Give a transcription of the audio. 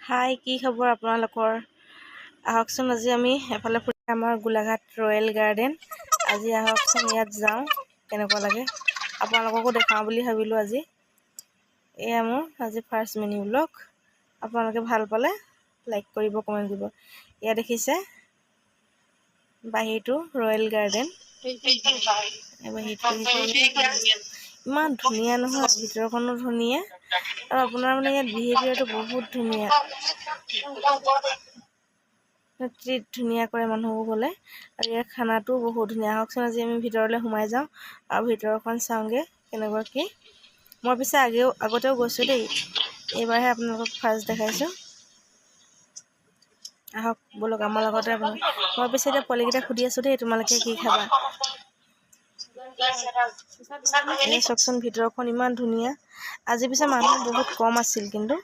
হাই, কি খবৰ আপোনালোকৰ? আহকচোন আজি আমি এফালে ফুৰি আমাৰ গোলাঘাট ৰয়েল গাৰ্ডেন। আজি আহকচোন ইয়াত যাওঁ, কেনেকুৱা লাগে আপোনালোককো দেখাওঁ বুলি ভাবিলোঁ আজি। এয়া মোৰ আজি ফাৰ্ষ্ট মিনি ব্লগ। আপোনালোকে ভাল পালে লাইক কৰিব, কমেণ্ট কৰিব। ইয়াত দেখিছে বাহিৰটো ৰয়েল গাৰ্ডেন। ইমান ধুনীয়া নহয়, ভিতৰখনো ধুনীয়া আৰু আপোনাৰ মানে ইয়াত বিহেভিয়াৰটো বহুত ধুনীয়া। ট্ৰিট ধুনীয়া কৰে মানুহবোৰ গ'লে, আৰু ইয়াৰ খানাটোও বহুত ধুনীয়া। আহকচোন আজি আমি ভিতৰলৈ সোমাই যাওঁ আৰু ভিতৰখন চাওঁগৈ কেনেকুৱা কি। মই পিছে আগতেও গৈছোঁ দেই, এইবাৰহে আপোনালোকক ফাৰ্ষ্ট দেখাইছোঁ। আহক ব'লক আমাৰ লগতে। মই পিছে এতিয়া পোৱালিকেইটাক সুধি আছোঁ দেই, তোমালোকে কি খাবা? এই চাওকচোন ভিতৰখন ইমান ধুনীয়া। আজি পিছে মানুহ বহুত কম আছিল, কিন্তু